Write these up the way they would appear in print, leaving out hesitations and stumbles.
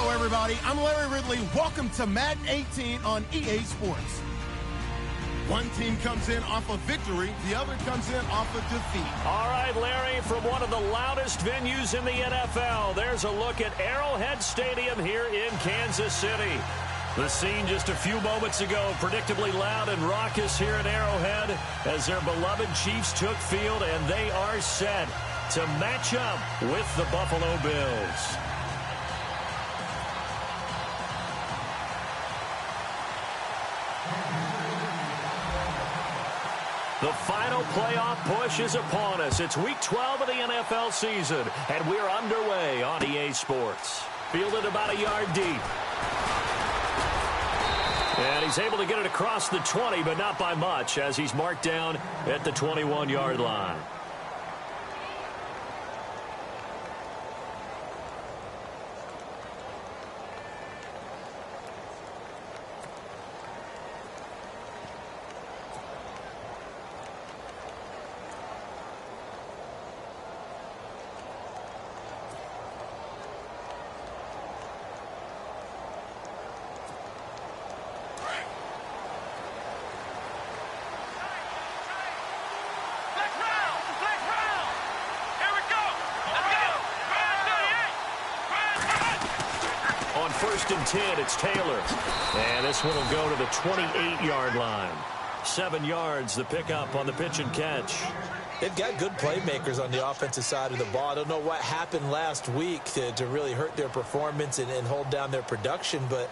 Hello, everybody. I'm Larry Ridley. Welcome to Madden 18 on EA Sports. One team comes in off of victory. The other comes in off of defeat. All right, Larry, from one of the loudest venues in the NFL, there's a look at Arrowhead Stadium here in Kansas City. The scene just a few moments ago, predictably loud and raucous here at Arrowhead as their beloved Chiefs took field, and they are set to match up with the Buffalo Bills. The final playoff push is upon us. It's Week 12 of the NFL season, and we're underway on EA Sports. Fielded about a yard deep. And he's able to get it across the 20, but not by much, as he's marked down at the 21-yard line. First and 10, it's Taylor. And this one will go to the 28-yard line. 7 yards, the pickup on the pitch and catch. They've got good playmakers on the offensive side of the ball. I don't know what happened last week to really hurt their performance and hold down their production, but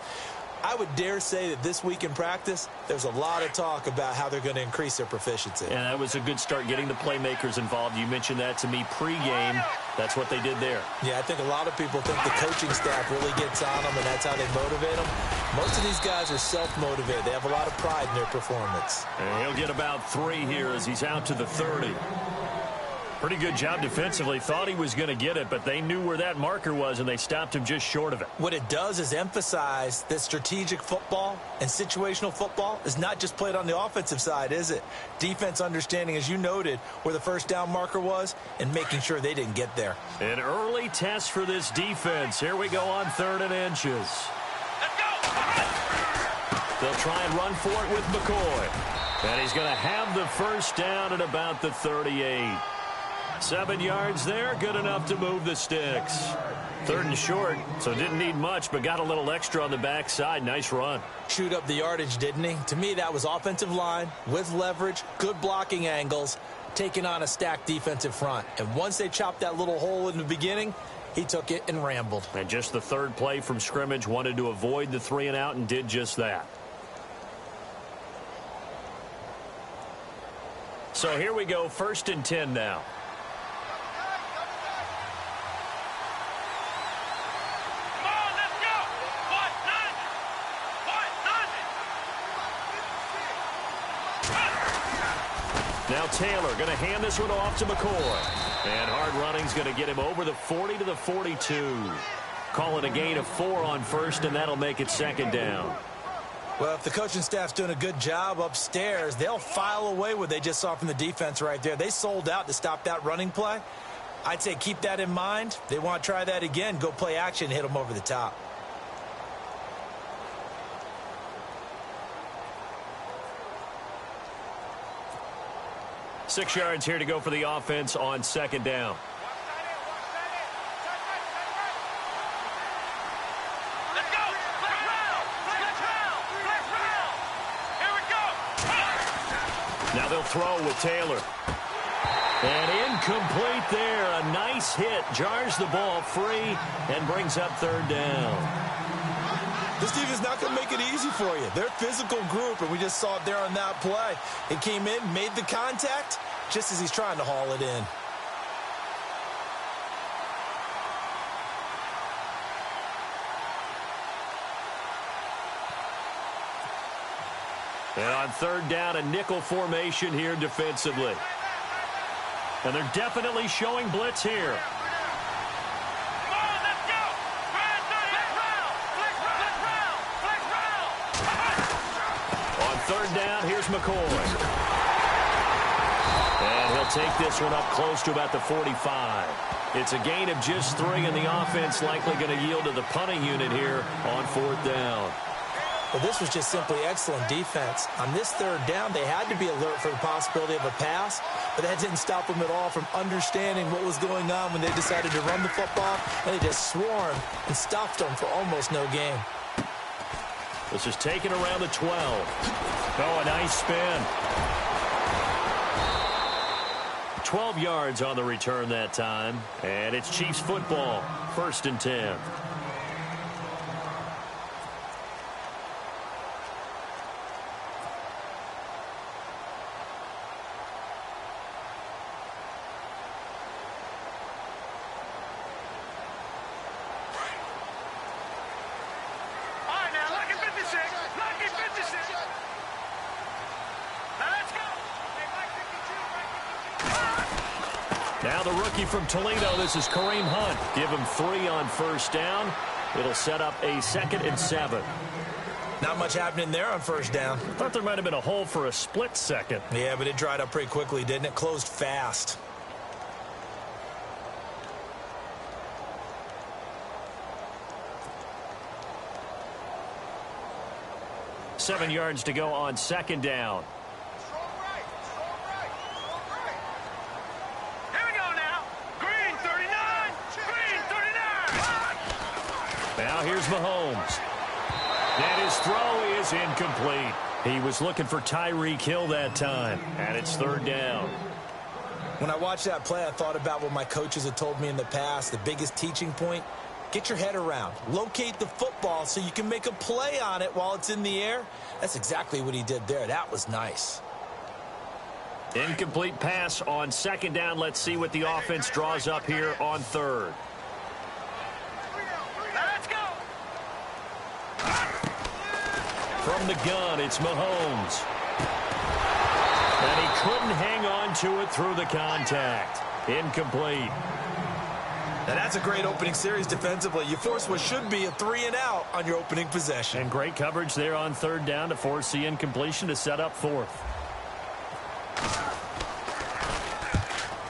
I would dare say that this week in practice, there's a lot of talk about how they're going to increase their proficiency. And that was a good start, getting the playmakers involved. You mentioned that to me pregame. That's what they did there. Yeah, I think a lot of people think the coaching staff really gets on them, and that's how they motivate them. Most of these guys are self-motivated. They have a lot of pride in their performance. And he'll get about 3 here as he's out to the 30. Pretty good job defensively. Thought he was going to get it, but they knew where that marker was, and they stopped him just short of it. What it does is emphasize that strategic football and situational football is not just played on the offensive side, is it? Defense understanding, as you noted, where the first down marker was and making sure they didn't get there. An early test for this defense. Here we go on 3rd and inches. Let's go! They'll try and run for it with McCoy. And he's going to have the first down at about the 38. 7 yards there, good enough to move the sticks. 3rd and short, so didn't need much, but got a little extra on the backside. Nice run. Chewed up the yardage, didn't he? To me, that was offensive line with leverage, good blocking angles, taking on a stacked defensive front. And once they chopped that little hole in the beginning, he took it and rambled. And just the 3rd play from scrimmage, wanted to avoid the 3 and out and did just that. So here we go, 1st and 10 now. Now Taylor going to hand this one off to McCoy. And hard running's going to get him over the 40 to the 42. Call it a gain of 4 on 1st, and that'll make it 2nd down. Well, if the coaching staff's doing a good job upstairs, they'll file away what they just saw from the defense right there. They sold out to stop that running play. I'd say keep that in mind. They want to try that again. Go play action, hit them over the top. Six yards here to go for the offense on 2nd down. Let's go! Let's round! Let's round! Let's round! Here we go! Now they'll throw with Taylor. And incomplete there. A nice hit. Jars the ball free and brings up 3rd down. This defense is not going to make it easy for you. They're a physical group, and we just saw it there on that play. It came in, made the contact, just as he's trying to haul it in. And on 3rd down, a nickel formation here defensively. And they're definitely showing blitz here. On 3rd down, here's McCoy. And he'll take this one up close to about the 45. It's a gain of just 3, and the offense likely going to yield to the punting unit here on 4th down. Well, this was just simply excellent defense. On this 3rd down, they had to be alert for the possibility of a pass, but that didn't stop them at all from understanding what was going on when they decided to run the football, and they just swarmed and stuffed them for almost no gain. This is taken around the 12. Oh, a nice spin. 12 yards on the return that time, and it's Chiefs football, 1st and 10. Now the rookie from Toledo, this is Kareem Hunt. Give him 3 on 1st down. It'll set up a 2nd and 7. Not much happening there on 1st down. Thought there might have been a hole for a split second. Yeah, but it dried up pretty quickly, didn't it? Closed fast. Seven yards to go on 2nd down. Now here's Mahomes. And his throw is incomplete. He was looking for Tyreek Hill that time. And it's 3rd down. When I watched that play, I thought about what my coaches had told me in the past. The biggest teaching point, get your head around. Locate the football so you can make a play on it while it's in the air. That's exactly what he did there. That was nice. Incomplete pass on 2nd down. Let's see what the offense draws up here on 3rd. From the gun, it's Mahomes. And he couldn't hang on to it through the contact. Incomplete. Now that's a great opening series defensively. You force what should be a 3-and-out on your opening possession. And great coverage there on 3rd down to force the incompletion to set up 4th.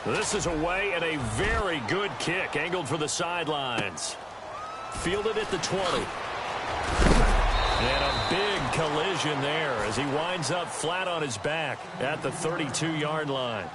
This is away and a very good kick angled for the sidelines. Fielded at the 20. And a big collision there as he winds up flat on his back at the 32-yard line.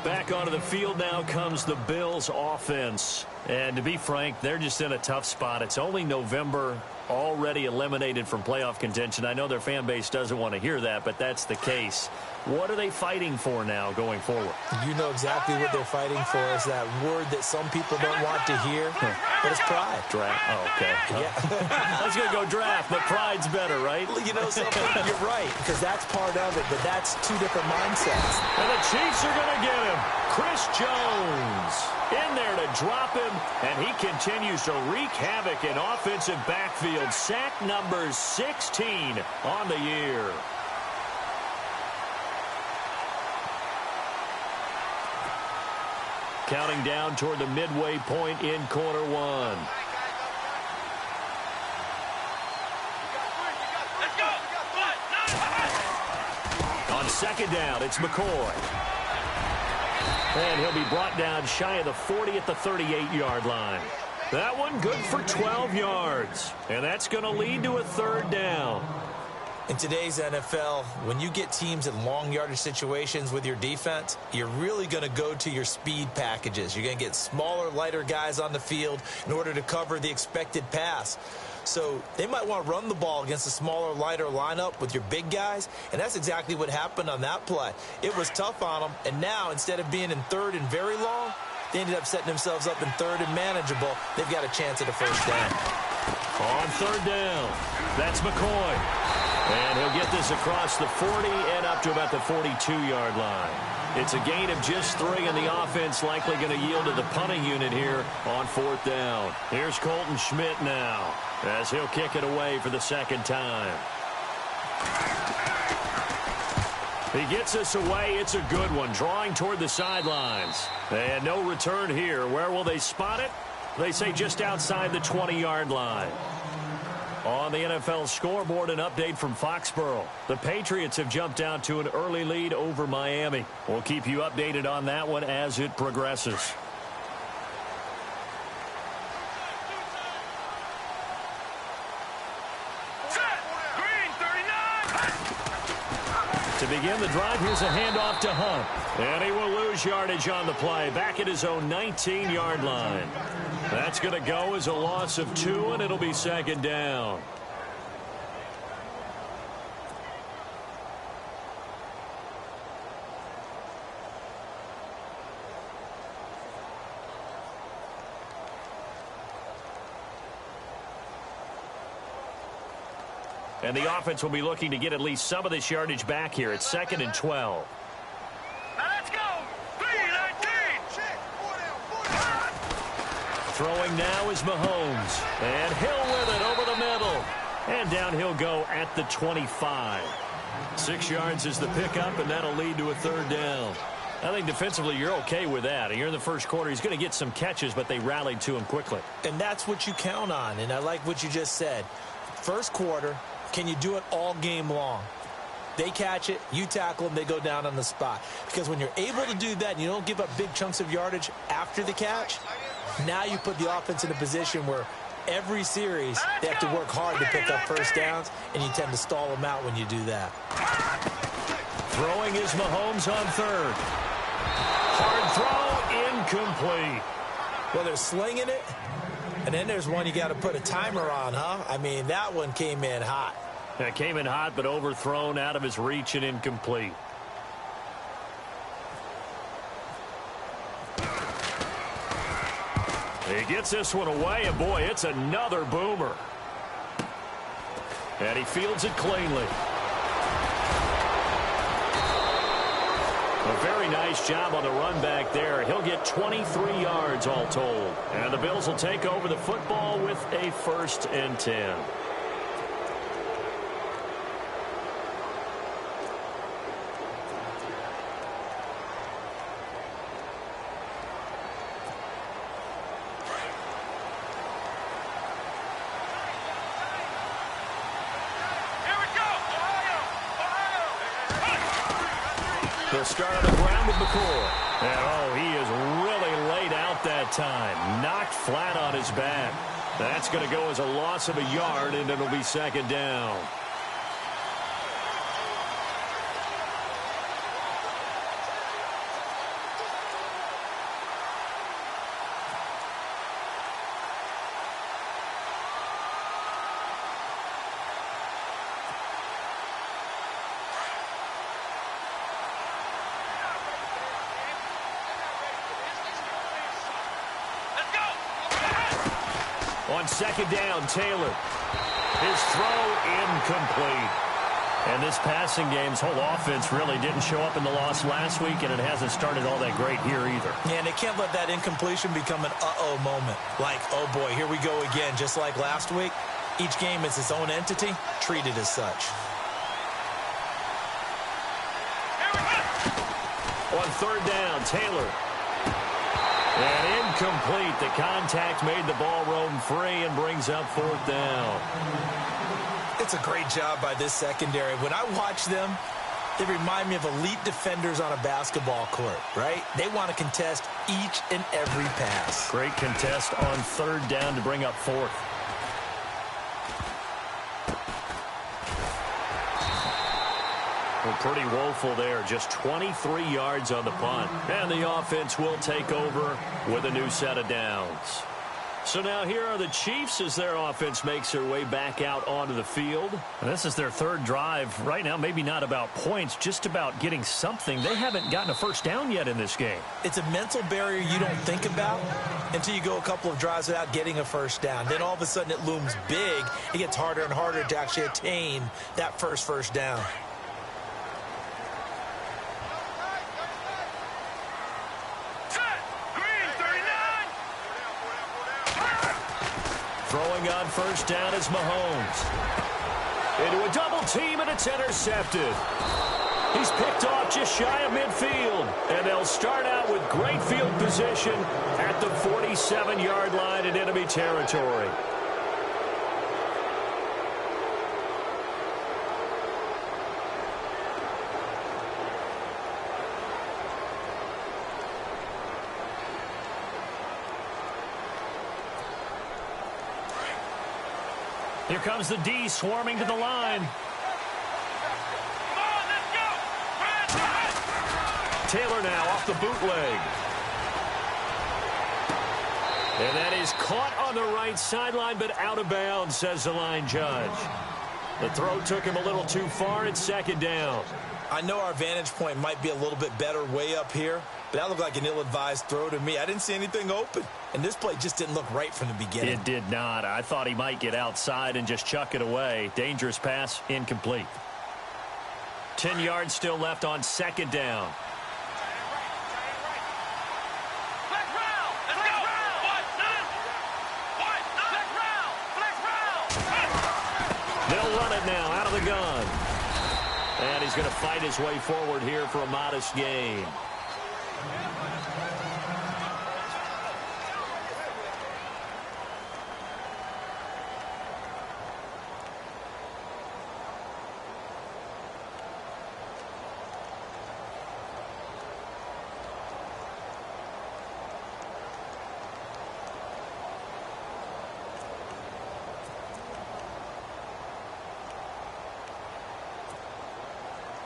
Back onto the field now comes the Bills offense. And to be frank, they're just in a tough spot. It's only November, already eliminated from playoff contention. I know their fan base doesn't want to hear that, but that's the case. What are they fighting for now going forward? You know exactly what they're fighting for. Is that word that some people don't want to hear, but it's pride. Draft. Oh, okay. Yeah. I was going to go draft, but pride's better, right? Well, you know something? You're right, because that's part of it, but that's 2 different mindsets. And the Chiefs are going to get him. Chris Jones in there to drop him, and he continues to wreak havoc in offensive backfield. Sack number 16 on the year. Counting down toward the midway point in quarter 1. On 2nd down, it's McCoy. And he'll be brought down shy of the 40 at the 38-yard line. That one good for 12 yards. And that's going to lead to a 3rd down. In today's NFL, when you get teams in long yardage situations with your defense, you're really going to go to your speed packages. You're going to get smaller, lighter guys on the field in order to cover the expected pass. So they might want to run the ball against a smaller, lighter lineup with your big guys, and that's exactly what happened on that play. It was tough on them, and now instead of being in 3rd and very long, they ended up setting themselves up in 3rd and manageable. They've got a chance at a 1st down. On 3rd down, that's McCoy. And he'll get this across the 40 and up to about the 42-yard line. It's a gain of just 3, and the offense likely going to yield to the punting unit here on 4th down. Here's Colton Schmidt now as he'll kick it away for the 2nd time. He gets us away. It's a good one, drawing toward the sidelines. And no return here. Where will they spot it? They say just outside the 20-yard line. On the NFL scoreboard, an update from Foxborough. The Patriots have jumped out to an early lead over Miami. We'll keep you updated on that one as it progresses. To begin the drive, here's a handoff to Hunt. And he will lose yardage on the play, back at his own 19-yard line. That's going to go as a loss of 2, and it'll be second down. And the offense will be looking to get at least some of this yardage back here. It's 2nd and 12. Now let's go. 3-19. Throwing now is Mahomes. And Hill with it over the middle. And down he'll go at the 25. 6 yards is the pickup, and that'll lead to a third down. I think defensively you're okay with that. Here in the first quarter, he's going to get some catches, but they rallied to him quickly. And that's what you count on, and I like what you just said. First quarter, can you do it all game long? They catch it, you tackle them, they go down on the spot. Because when you're able to do that and you don't give up big chunks of yardage after the catch, now you put the offense in a position where every series they have to work hard to pick up first downs, and you tend to stall them out when you do that. Throwing is Mahomes on third. Hard throw, incomplete. Well, they're slinging it, and then there's one you got to put a timer on, huh? I mean, that one came in hot. That came in hot, but overthrown, out of his reach, and incomplete. He gets this one away, and boy, it's another boomer. And he fields it cleanly. A very nice job on the run back there. He'll get 23 yards all told. And the Bills will take over the football with a 1st and 10. They'll start on the ground with McCoy. And, oh, he is really laid out that time. Knocked flat on his back. That's going to go as a loss of a yard, and it'll be 2nd down. On 2nd down, Taylor. His throw incomplete. And this passing game's whole offense really didn't show up in the loss last week, and it hasn't started all that great here either. Yeah, and they can't let that incompletion become an uh-oh moment. Like, oh boy, here we go again, just like last week. Each game is its own entity, treated as such. On 3rd down, Taylor. And incomplete. The contact made the ball roam free and brings up 4th down. It's a great job by this secondary. When I watch them, they remind me of elite defenders on a basketball court, right? They want to contest each and every pass. Great contest on 3rd down to bring up 4th. Well, pretty woeful there. Just 23 yards on the punt. And the offense will take over with a new set of downs. So now here are the Chiefs as their offense makes their way back out onto the field. And this is their 3rd drive. Right now, maybe not about points, just about getting something. They haven't gotten a first down yet in this game. It's a mental barrier you don't think about until you go a couple of drives without getting a first down. Then all of a sudden it looms big. It gets harder and harder to actually attain that first down. Throwing on 1st down is Mahomes. Into a double team, and it's intercepted. He's picked off just shy of midfield. And they'll start out with great field position at the 47-yard line in enemy territory. Here comes the D swarming to the line. Come on, let's go. Taylor now off the bootleg. And that is caught on the right sideline, but out of bounds, says the line judge. The throw took him a little too far. It's second down. I know our vantage point might be a little bit better way up here, but that looked like an ill-advised throw to me. I didn't see anything open, and this play just didn't look right from the beginning. It did not. I thought he might get outside and just chuck it away. Dangerous pass, incomplete. 10 yards still left on second down. They'll run it now out of the gun. And he's going to fight his way forward here for a modest gain.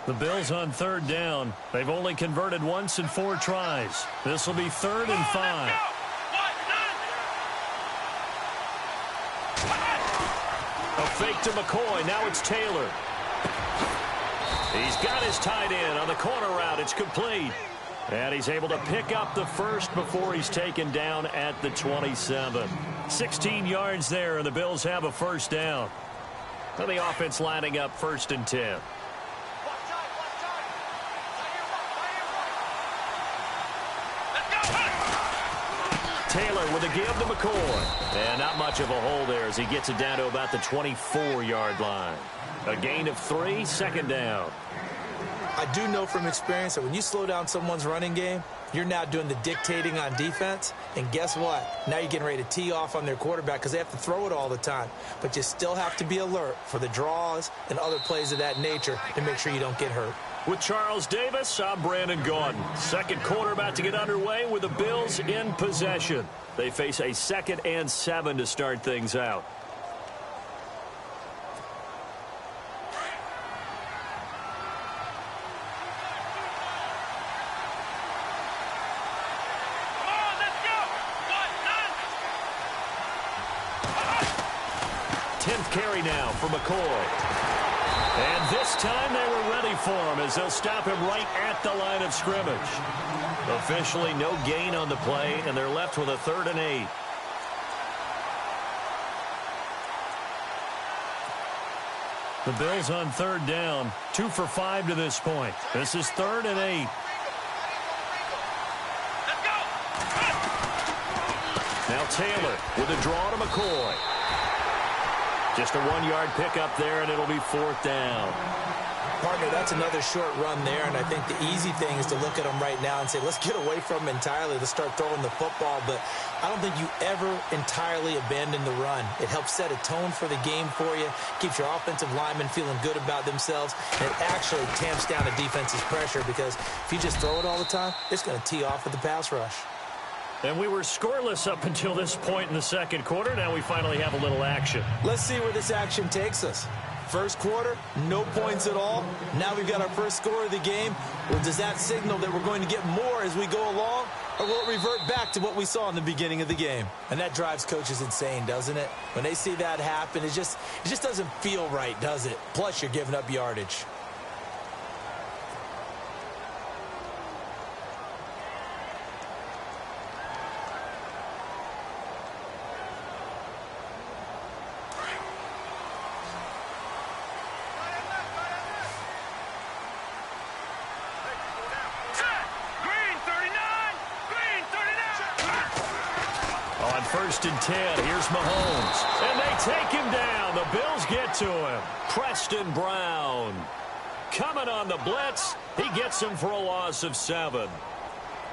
The Bills on third down. They've only converted once in 4 tries. This will be 3rd and 5. A fake to McCoy. Now it's Taylor. He's got his tight end on the corner route. It's complete. And he's able to pick up the first before he's taken down at the 27. 16 yards there, and the Bills have a first down. And the offense lining up 1st and 10. Taylor with a give to McCoy. And not much of a hole there as he gets it down to about the 24-yard line. A gain of 3, second down. I do know from experience that when you slow down someone's running game, you're now doing the dictating on defense. And guess what? Now you're getting ready to tee off on their quarterback because they have to throw it all the time. But you still have to be alert for the draws and other plays of that nature and make sure you don't get hurt. With Charles Davis, I'm Brandon Gaudin. Second quarter about to get underway with the Bills in possession. They face a 2nd and 7 to start things out. Carry now for McCoy. And this time they were ready for him as they'll stop him right at the line of scrimmage. Officially no gain on the play, and they're left with a 3rd and 8. The Bills on 3rd down, 2 for 5 to this point. This is 3rd and 8. Now Taylor with a draw to McCoy. Just a 1-yard pickup there, and it'll be 4th down. Partner, that's another short run there, and I think the easy thing is to look at them right now and say, let's get away from them entirely. Let's start throwing the football, but I don't think you ever entirely abandon the run. It helps set a tone for the game for you, keeps your offensive linemen feeling good about themselves, and it actually tamps down a defense's pressure because if you just throw it all the time, it's going to tee off with the pass rush. And we were scoreless up until this point in the second quarter. Now we finally have a little action. Let's see where this action takes us. First quarter, no points at all. Now we've got our first score of the game. Well, does that signal that we're going to get more as we go along? Or will it revert back to what we saw in the beginning of the game? And that drives coaches insane, doesn't it? When they see that happen, it just doesn't feel right, does it? Plus, you're giving up yardage. First and 10. Here's Mahomes. And they take him down. The Bills get to him. Preston Brown coming on the blitz. He gets him for a loss of 7.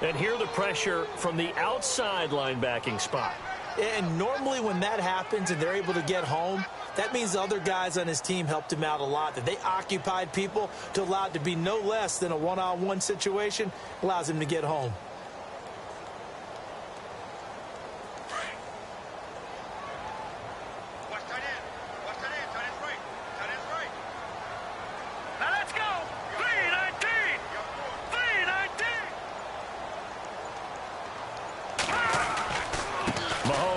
And here the pressure from the outside linebacking spot. And normally when that happens and they're able to get home, that means the other guys on his team helped him out a lot. That they occupied people to allow it to be no less than a one-on-one situation allows him to get home.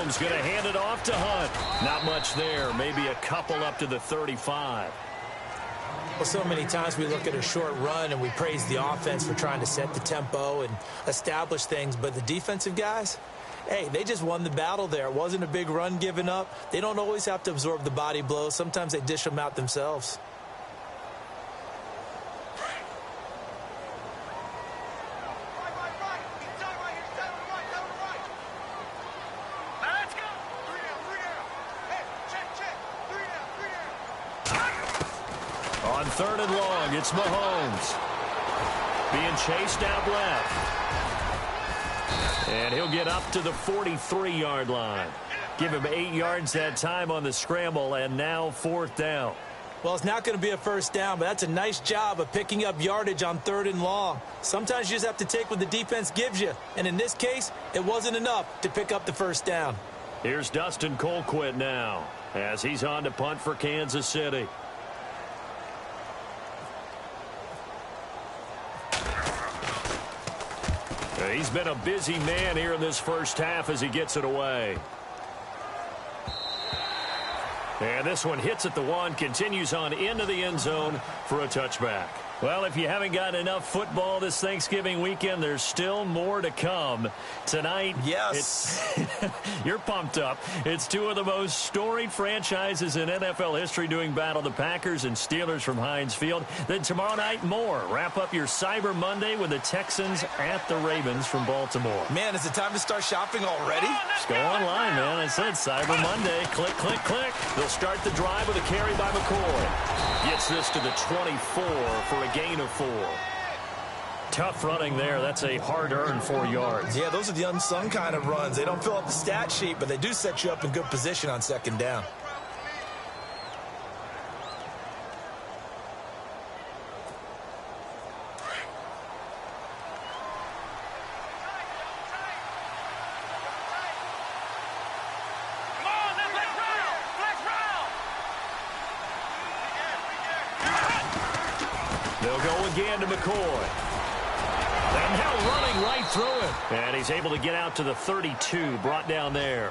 Mahomes going to hand it off to Hunt. Not much there. Maybe a couple up to the 35. Well, so many times we look at a short run and we praise the offense for trying to set the tempo and establish things, but the defensive guys, hey, they just won the battle there. It wasn't a big run given up. They don't always have to absorb the body blows. Sometimes they dish them out themselves. On 3rd and long, it's Mahomes. Being chased out left. And he'll get up to the 43-yard line. Give him 8 yards that time on the scramble, and now 4th down. Well, it's not going to be a first down, but that's a nice job of picking up yardage on 3rd and long. Sometimes you just have to take what the defense gives you, and in this case, it wasn't enough to pick up the first down. Here's Dustin Colquitt now, as he's on to punt for Kansas City. He's been a busy man here in this first half as he gets it away. And this one hits at the 1, continues on into the end zone for a touchback. Well, if you haven't got enough football this Thanksgiving weekend, there's still more to come. Tonight, yes, you're pumped up. It's two of the most storied franchises in NFL history doing battle, the Packers and Steelers from Heinz Field. Then tomorrow night, more. Wrap up your Cyber Monday with the Texans at the Ravens from Baltimore. Man, is it time to start shopping already? Just go online, man. I said Cyber Monday. Click, click, click. They'll start the drive with a carry by McCoy. Gets this to the 24 for a gain of 4. Tough running there. That's a hard-earned 4 yards. Yeah, those are the unsung kind of runs. They don't fill up the stat sheet, but they do set you up in good position on 2nd down. They'll go again to McCoy. And now running right through it. And he's able to get out to the 32, brought down there.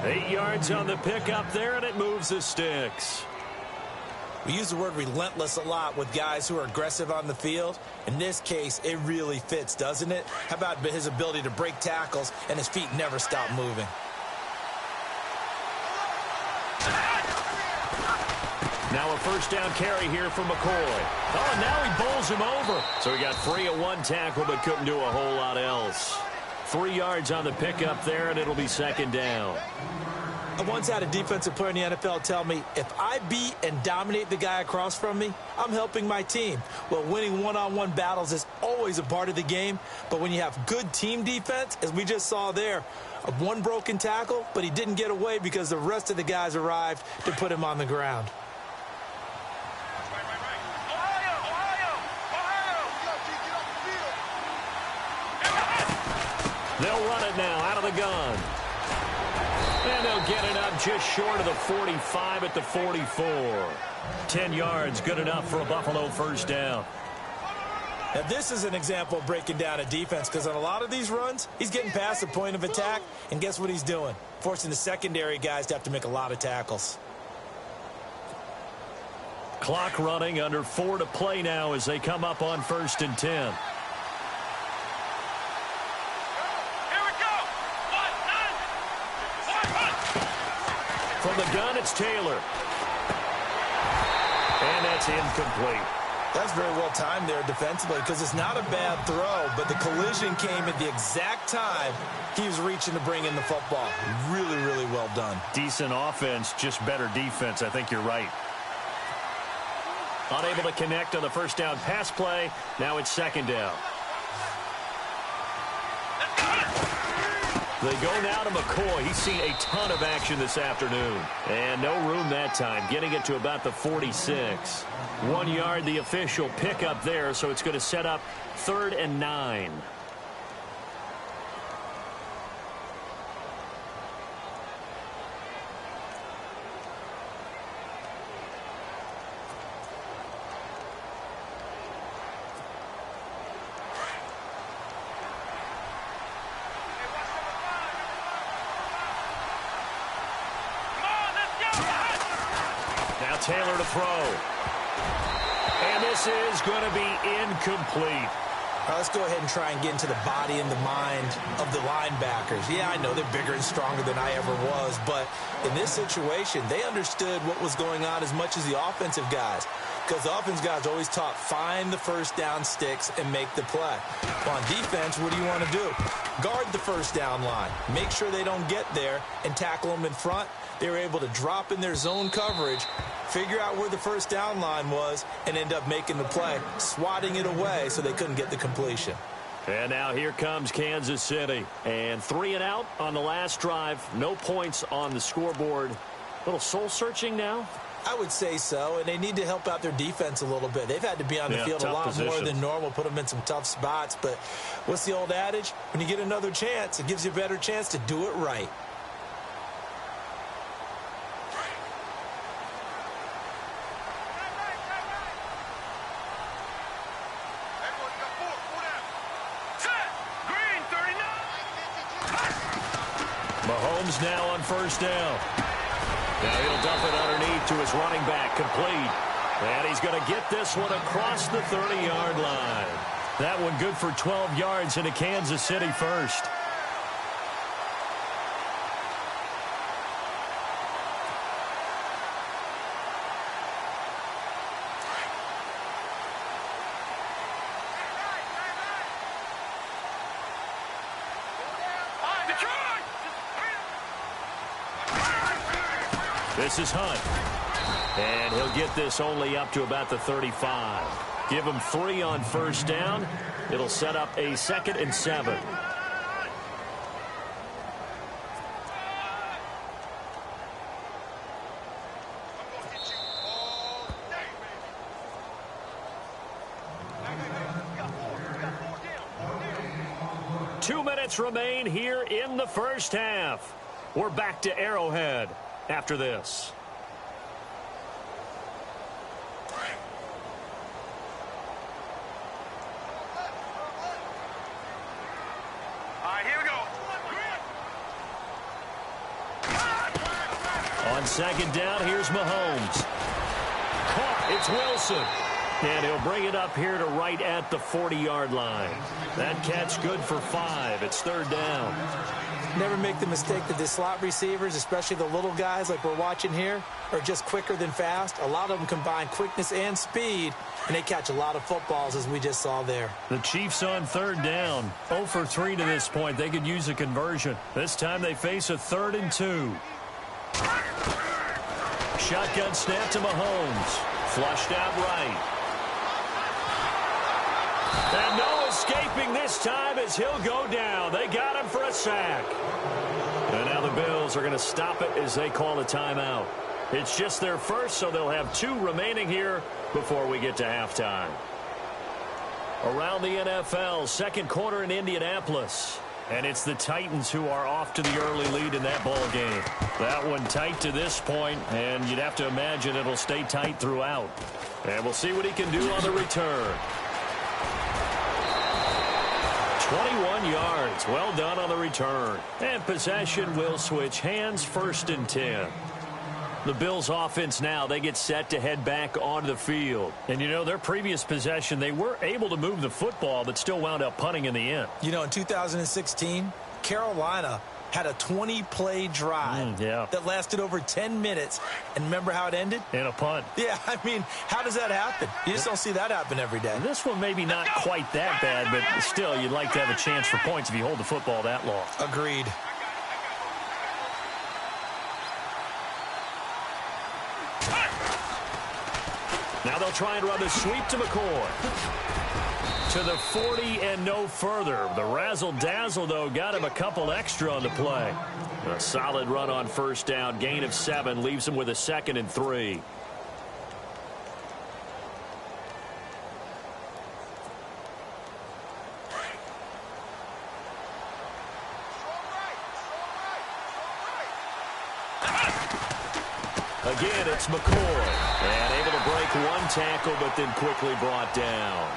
8 yards on the pickup there, and it moves the sticks. We use the word relentless a lot with guys who are aggressive on the field. In this case, it really fits, doesn't it? How about his ability to break tackles and his feet never stop moving? Now a first down carry here for McCoy. Oh, and now he bowls him over. So he got free of 1 tackle but couldn't do a whole lot else. 3 yards on the pickup there, and it'll be 2nd down. I once had a defensive player in the NFL tell me, if I beat and dominate the guy across from me, I'm helping my team. Well, winning one-on-one battles is always a part of the game, but when you have good team defense, as we just saw there, one broken tackle, but he didn't get away because the rest of the guys arrived to put him on the ground. They'll run it now out of the gun. And they'll get it up just short of the 45 at the 44. 10 yards, good enough for a Buffalo first down. Now, this is an example of breaking down a defense, because on a lot of these runs, he's getting past the point of attack, and guess what he's doing? Forcing the secondary guys to have to make a lot of tackles. Clock running, under 4 to play now as they come up on 1st and 10. From the gun, it's Taylor. And that's incomplete. That's very well timed there defensively, because it's not a bad throw, but the collision came at the exact time he was reaching to bring in the football. Really, really well done. Decent offense, just better defense. I think you're right. Unable to connect on the first down pass play. Now it's 2nd down. They go now to McCoy. He's seen a ton of action this afternoon. And no room that time, getting it to about the 46. 1 yard, the official pickup there, so it's going to set up 3rd and 9. Taylor to throw. And this is going to be incomplete. Let's go ahead and try and get into the body and the mind of the linebackers. Yeah, I know they're bigger and stronger than I ever was, but in this situation, they understood what was going on as much as the offensive guys. Because the offense guys always taught, find the first down sticks and make the play. On defense, what do you want to do? Guard the first down line. Make sure they don't get there and tackle them in front. They were able to drop in their zone coverage, figure out where the first down line was, and end up making the play, swatting it away so they couldn't get the completion. And now here comes Kansas City. And 3 and out on the last drive. No points on the scoreboard. A little soul-searching now? I would say so, and they need to help out their defense a little bit. They've had to be on the field a lot more than normal, put them in some tough spots. But what's the old adage? When you get another chance, it gives you a better chance to do it right. Mahomes now on first down. Now he'll dump it underneath to his running back, complete. And he's going to get this one across the 30-yard line. That one good for 12 yards into Kansas City first. This is Hunt. And he'll get this only up to about the 35. Give him 3 on first down. It'll set up a 2nd and 7. Two minutes remain here in the first half. We're back to Arrowhead after this. All right, here we go. On second down, here's Mahomes. Caught. It's Wilson. And he'll bring it up here to right at the 40-yard line. That catch good for 5. It's 3rd down. Never make the mistake that the slot receivers, especially the little guys like we're watching here, are just quicker than fast. A lot of them combine quickness and speed, and they catch a lot of footballs, as we just saw there. The Chiefs on 3rd down. 0 for 3 to this point. They could use a conversion. This time they face a 3rd and 2. Shotgun snap to Mahomes. Flushed out right. And no escaping this time as he'll go down. They got him for a sack. And now the Bills are going to stop it as they call a timeout. It's just their first, so they'll have 2 remaining here before we get to halftime. Around the NFL, second quarter in Indianapolis. And it's the Titans who are off to the early lead in that ball game. That one tight to this point, and you'd have to imagine it'll stay tight throughout. And we'll see what he can do on the return. 21 yards. Well done on the return. And possession will switch hands, 1st and 10. The Bills offense now, they get set to head back onto the field. And, you know, their previous possession, they were able to move the football, but still wound up punting in the end. You know, in 2016, Carolina had a 20-play drive that lasted over 10 minutes. And remember how it ended? In a punt. Yeah, I mean, how does that happen? You just don't see that happen every day. And this one maybe not quite that bad, but still, you'd like to have a chance for points if you hold the football that long. Agreed. Now they'll try and run a sweep to McCoy. To the 40 and no further. The razzle-dazzle, though, got him a couple extra on the play. A solid run on first down. Gain of 7 leaves him with a 2nd and 3. Again, it's McCoy. And able to break one tackle, but then quickly brought down.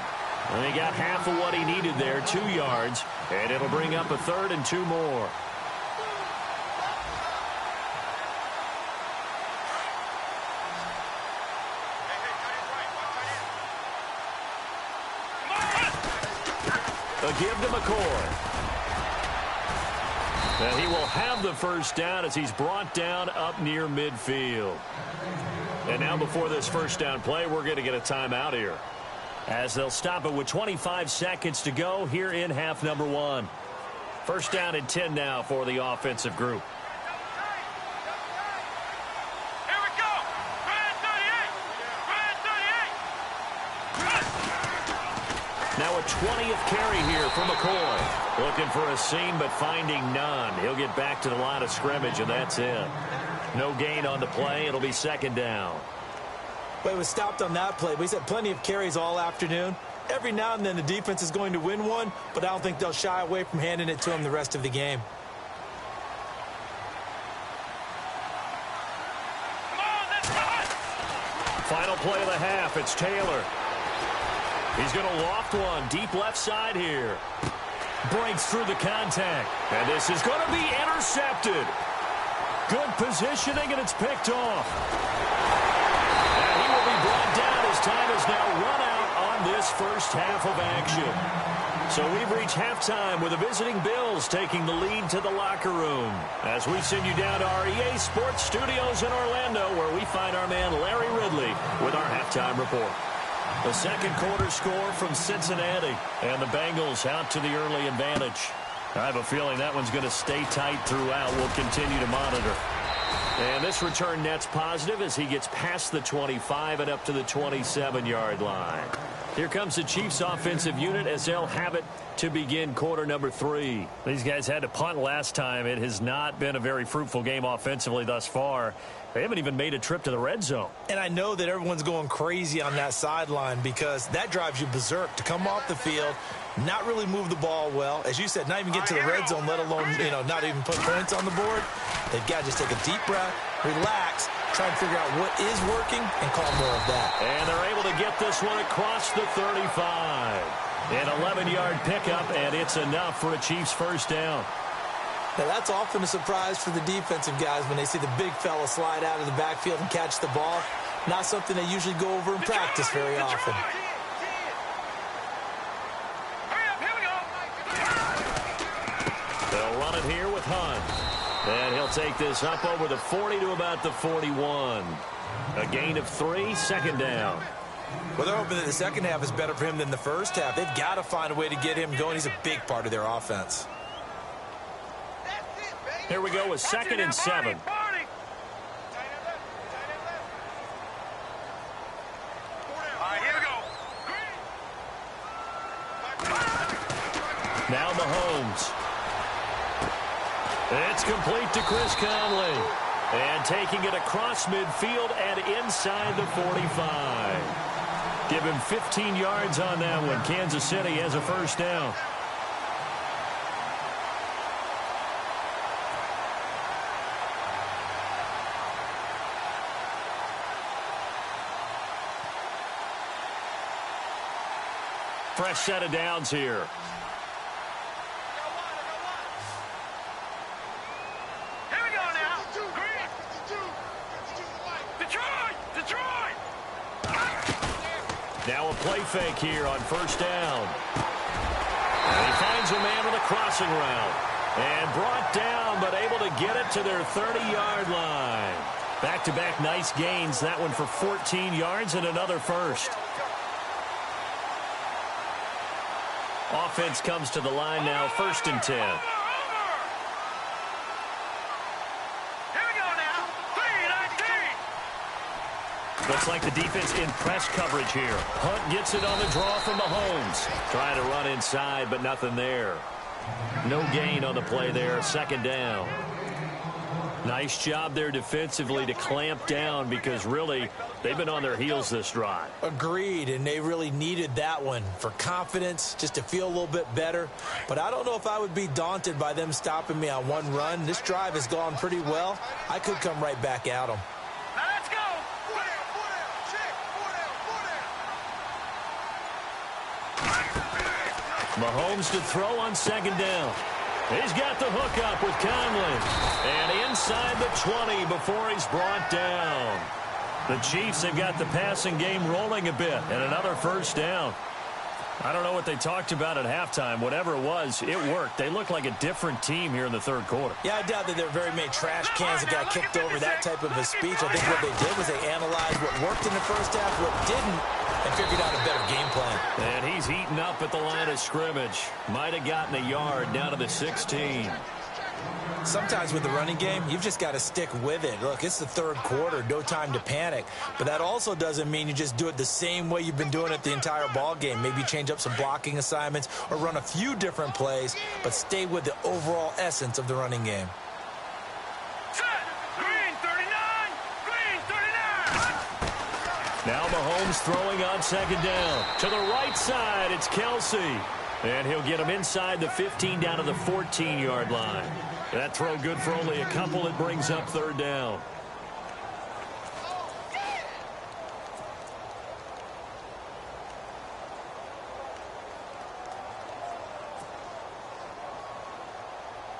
And he got half of what he needed there, 2 yards. And it'll bring up a 3rd and 2 more. A give to McCoy. And he will have the first down as he's brought down up near midfield. And now before this first down play, we're going to get a timeout here, as they'll stop it with 25 seconds to go here in half number 1. First down and 10 now for the offensive group. Here we go. Brand 38. Now a 20th carry here for McCoy. Looking for a seam, but finding none. He'll get back to the line of scrimmage, and that's it. No gain on the play. It'll be second down. Well, he was stopped on that play, but he's had plenty of carries all afternoon. Every now and then the defense is going to win one, but I don't think they'll shy away from handing it to him the rest of the game. Come on, let's run. Final play of the half. It's Taylor. He's going to loft one deep left side here. Breaks through the contact. And this is going to be intercepted. Good positioning, and it's picked off. And he will be brought down as time has now run out on this first half of action. So we've reached halftime with the visiting Bills taking the lead to the locker room, as we send you down to our EA Sports Studios in Orlando, where we find our man Larry Ridley with our halftime report. The second quarter score from Cincinnati, and the Bengals out to the early advantage. I have a feeling that one's going to stay tight throughout. We'll continue to monitor. And this return net's positive as he gets past the 25 and up to the 27-yard line. Here comes the Chiefs offensive unit as they'll have it to begin quarter number 3. These guys had to punt last time. It has not been a very fruitful game offensively thus far. They haven't even made a trip to the red zone. And I know that everyone's going crazy on that sideline because that drives you berserk to come off the field, not really move the ball well. As you said, not even get to the red zone, let alone, not even put points on the board. They've got to just take a deep breath, relax, try and figure out what is working, and call more of that. And they're able to get this one across the 35. An 11-yard pickup, and it's enough for a Chiefs first down. Now, that's often a surprise for the defensive guys when they see the big fella slide out of the backfield and catch the ball. Not something they usually go over in practice very often. They'll run it here with Hunt. And he'll take this up over the 40 to about the 41. A gain of 3, second down. Well, they're hoping that the second half is better for him than the first half. They've got to find a way to get him going. He's a big part of their offense. Here we go with 2nd and 7. All right, here we go. Now Mahomes. It's complete to Chris Conley. And taking it across midfield and inside the 45. Give him 15 yards on that one. Kansas City has a first down. Fresh set of downs here. Here we go now. Detroit! Now a play fake here on first down. And he finds a man with a crossing route. And brought down, but able to get it to their 30-yard line. Back-to-back nice gains. That one for 14 yards and another first. Offense comes to the line now, 1st and 10. Here we go now. 3-19. Looks like the defense in press coverage here. Hunt gets it on the draw from Mahomes. Trying to run inside, but nothing there. No gain on the play there, second down. Nice job there defensively to clamp down because really they've been on their heels this drive. Agreed, and they really needed that one for confidence, just to feel a little bit better. But I don't know if I would be daunted by them stopping me on one run. This drive has gone pretty well. I could come right back at them. Now let's go. Mahomes to throw on second down. He's got the hook up with Conley. And inside the 20 before he's brought down. The Chiefs have got the passing game rolling a bit. And another first down. I don't know what they talked about at halftime. Whatever it was, it worked. They looked like a different team here in the third quarter. Yeah, I doubt that there are very many trash cans that got kicked over, that type of a speech. I think what they did was they analyzed what worked in the first half, what didn't, and figured out a better game plan. And he's heating up at the line of scrimmage. Might have gotten a yard down to the 16. Sometimes with the running game, you've just got to stick with it. Look, it's the third quarter, no time to panic. But that also doesn't mean you just do it the same way you've been doing it the entire ball game. Maybe change up some blocking assignments or run a few different plays, but stay with the overall essence of the running game. Green 39! Green 39! Now Mahomes throwing on second down. To the right side, it's Kelsey. And he'll get him inside the 15 down to the 14-yard line. That throw good for only a couple. It brings up third down.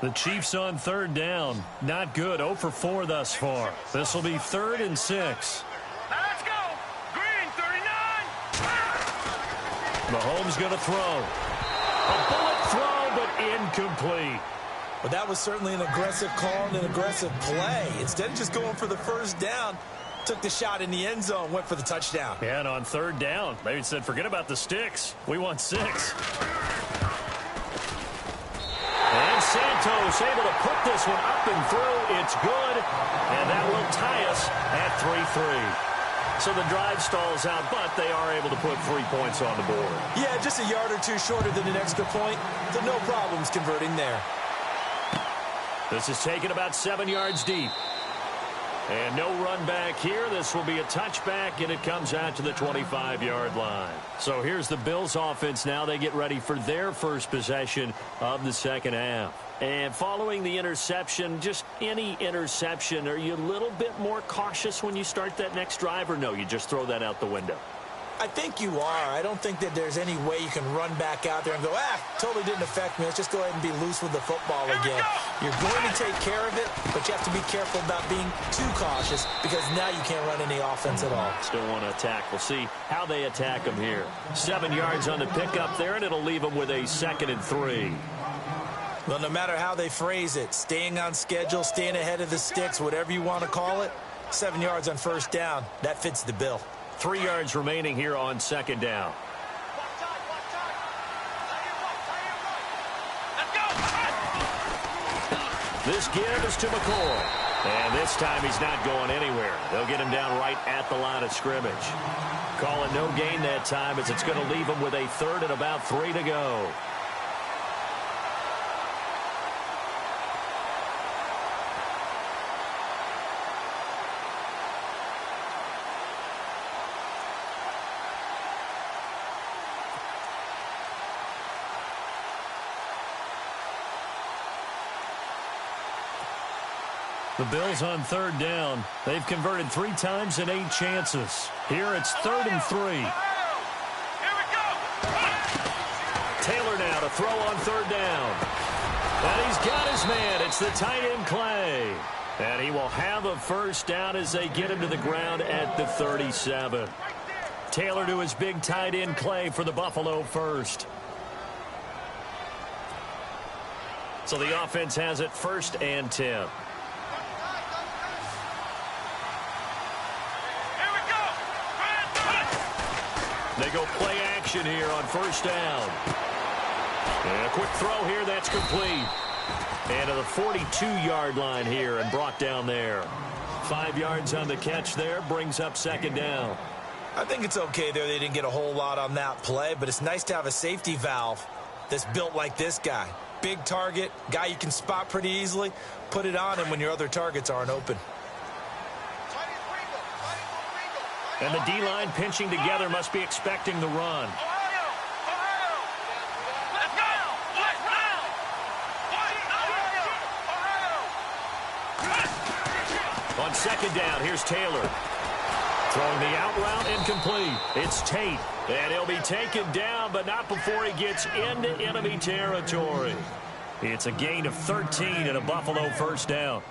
The Chiefs on third down. Not good. 0 for 4 thus far. This will be 3rd and 6. Now let's go! Green 39! Mahomes going to throw. A bullet throw, but incomplete. Well, that was certainly an aggressive call and an aggressive play. Instead of just going for the first down, took the shot in the end zone, went for the touchdown. Yeah, and on third down, they said, forget about the sticks. We want 6. And Santos able to put this one up and through. It's good, and that will tie us at 3-3. So the drive stalls out, but they are able to put 3 points on the board. Yeah, just a yard or two shorter than an extra point, so no problems converting there. This is taken about 7 yards deep. And no run back here. This will be a touchback, and it comes out to the 25-yard line. So here's the Bills offense now. They get ready for their first possession of the second half. And following the interception, just any interception, are you a little bit more cautious when you start that next drive, or no, you just throw that out the window? I think you are. I don't think that there's any way you can run back out there and go, totally didn't affect me. Let's just go ahead and be loose with the football again. You're going to take care of it, but you have to be careful about being too cautious because now you can't run any offense at all. Still want to attack. We'll see how they attack them here. 7 yards on the pickup there, and it'll leave them with a 2nd and 3. Well, no matter how they phrase it, staying on schedule, staying ahead of the sticks, whatever you want to call it, 7 yards on first down, that fits the bill. 3 yards remaining here on second down. This give is to McCoy. And this time he's not going anywhere. They'll get him down right at the line of scrimmage. Call it no gain that time as it's going to leave him with a 3rd and about 3 to go. The Bills on third down. They've converted 3 times in 8 chances. Here it's 3rd and 3. Here we go! Taylor now to throw on third down. And he's got his man. It's the tight end Clay. And he will have a first down as they get him to the ground at the 37. Taylor to his big tight end Clay for the Buffalo first. So the offense has it 1st and 10. They go play action here on first down. And a quick throw here, that's complete. And to the 42-yard line here and brought down there. 5 yards on the catch there, brings up second down. I think it's okay there. They didn't get a whole lot on that play, but it's nice to have a safety valve that's built like this guy. Big target, guy you can spot pretty easily. Put it on him when your other targets aren't open. And the D-line pinching together must be expecting the run. On second down, here's Taylor. Throwing the out route incomplete. It's Tate. And he'll be taken down, but not before he gets into enemy territory. It's a gain of 13 and a Buffalo first down.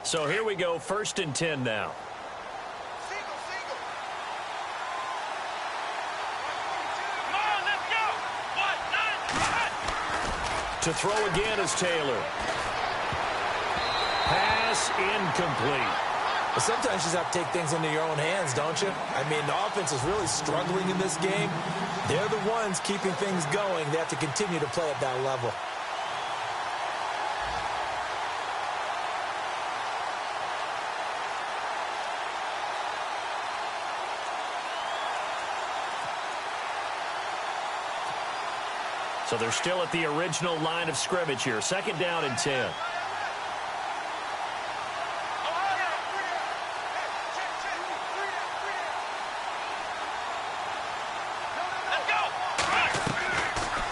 So here we go, 1st and 10 now. Come on, let's go. 1, 9, 1. To throw again is Taylor. Pass incomplete. But sometimes you just have to take things into your own hands, don't you? I mean, the offense is really struggling in this game. They're the ones keeping things going. They have to continue to play at that level. So they're still at the original line of scrimmage here. 2nd down and 10.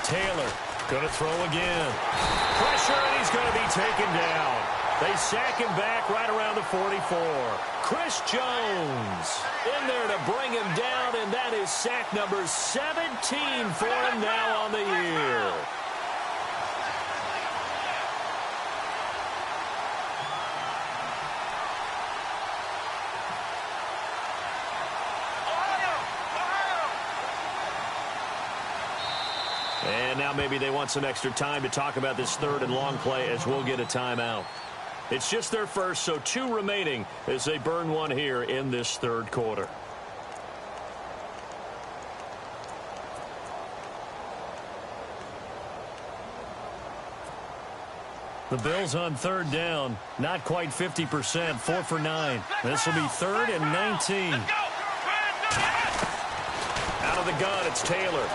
Taylor going to throw again. Pressure, and he's going to be taken down. They sack him back right around the 44. Chris Jones in there to bring him down, and that is sack number 17 for him now on the year. And now maybe they want some extra time to talk about this 3rd and long play as we'll get a timeout. It's just their first, so 2 remaining as they burn one here in this 3rd quarter. The Bills on 3rd down, not quite 50%, 4 for 9. This will be 3rd and 19. Out of the gun, it's Taylor.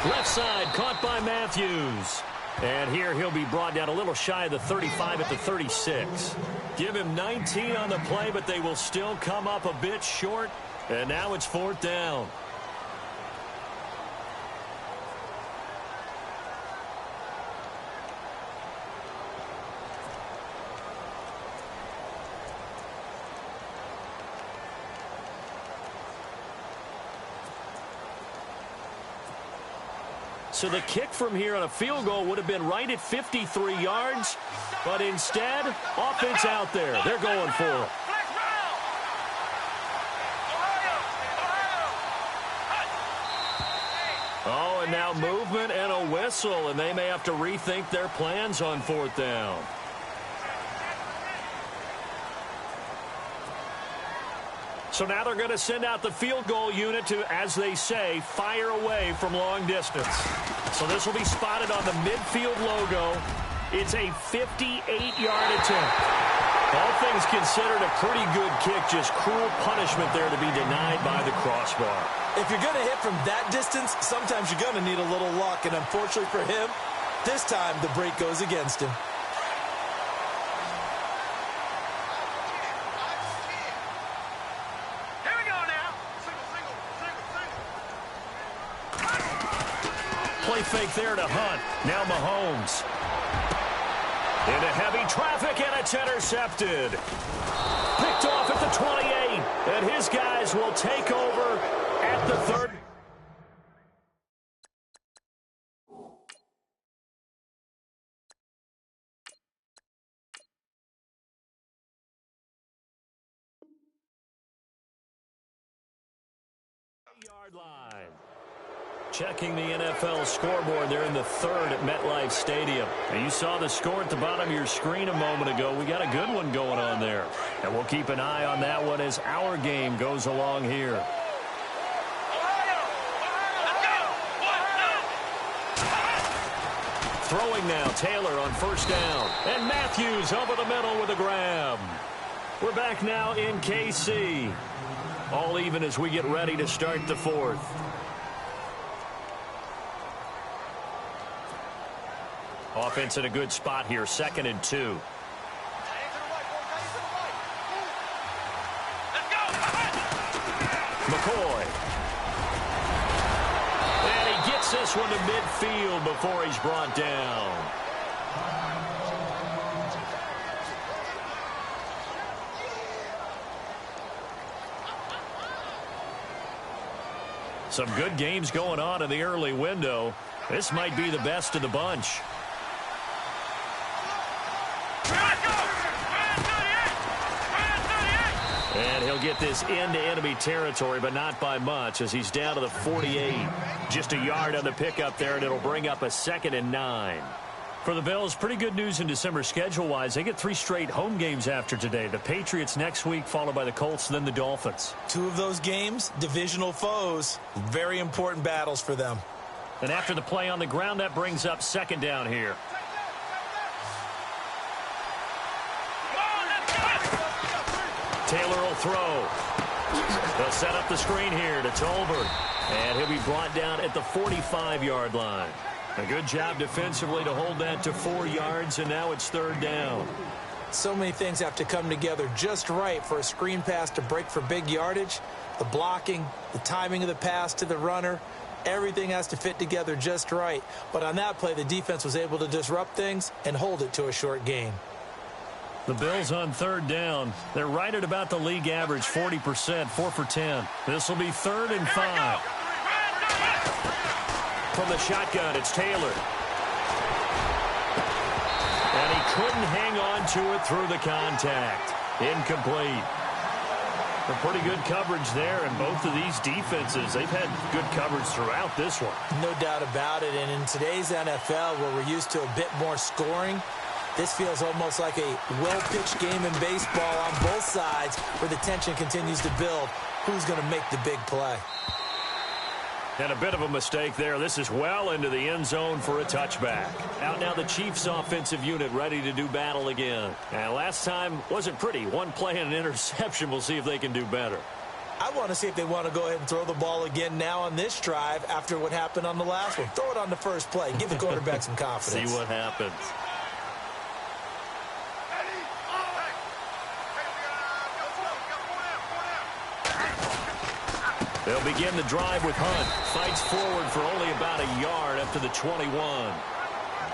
Left side, caught by Matthews. And here he'll be brought down a little shy of the 35 at the 36. Give him 19 on the play, but they will still come up a bit short. And now it's 4th down. So the kick from here on a field goal would have been right at 53 yards. But instead, offense out there. They're going for it. Oh, and now movement and a whistle. And they may have to rethink their plans on 4th down. So now they're going to send out the field goal unit to, as they say, fire away from long distance. So this will be spotted on the midfield logo. It's a 58-yard attempt. All things considered, a pretty good kick. Just cruel punishment there to be denied by the crossbar. If you're going to hit from that distance, sometimes you're going to need a little luck. And unfortunately for him, this time the break goes against him. Play fake there to Hunt. Now Mahomes. Into heavy traffic, and it's intercepted. Picked off at the 28, and his guys will take over at the 30. Yard line. Checking the NFL scoreboard there in the 3rd at MetLife Stadium. And you saw the score at the bottom of your screen a moment ago. We got a good one going on there. And we'll keep an eye on that one as our game goes along here. Throwing now, Taylor on 1st down. And Matthews over the middle with a grab. We're back now in KC. All even as we get ready to start the 4th. Offense in a good spot here, 2nd and 2. McCoy. And he gets this one to midfield before he's brought down. Some good games going on in the early window. This might be the best of the bunch. He'll get this into enemy territory, but not by much as he's down to the 48. Just a yard on the pickup there, and it'll bring up a 2nd and 9. For the Bills, pretty good news in December schedule-wise. They get 3 straight home games after today. The Patriots next week, followed by the Colts, then the Dolphins. 2 of those games, divisional foes. Very important battles for them. And after the play on the ground, that brings up 2nd down here. Taylor will throw. They'll set up the screen here to Tolbert. And he'll be brought down at the 45-yard line. A good job defensively to hold that to 4 yards, and now it's 3rd down. So many things have to come together just right for a screen pass to break for big yardage. The blocking, the timing of the pass to the runner, everything has to fit together just right. But on that play, the defense was able to disrupt things and hold it to a short gain. The Bills on 3rd down. They're right at about the league average, 40%, 4 for 10. This will be 3rd and 5. From the shotgun, it's Taylor. And he couldn't hang on to it through the contact. Incomplete. A pretty good coverage there, and both of these defenses, they've had good coverage throughout this one. No doubt about it, and in today's NFL, where we're used to a bit more scoring, this feels almost like a well-pitched game in baseball on both sides where the tension continues to build. Who's going to make the big play? And a bit of a mistake there. This is well into the end zone for a touchback. Out now the Chiefs offensive unit ready to do battle again. And last time wasn't pretty. 1 play and an interception. We'll see if they can do better. I want to see if they want to go ahead and throw the ball again now on this drive after what happened on the last one. Throw it on the first play. Give the quarterback some confidence. See what happens. They'll begin the drive with Hunt. Fights forward for only about a yard up to the 21.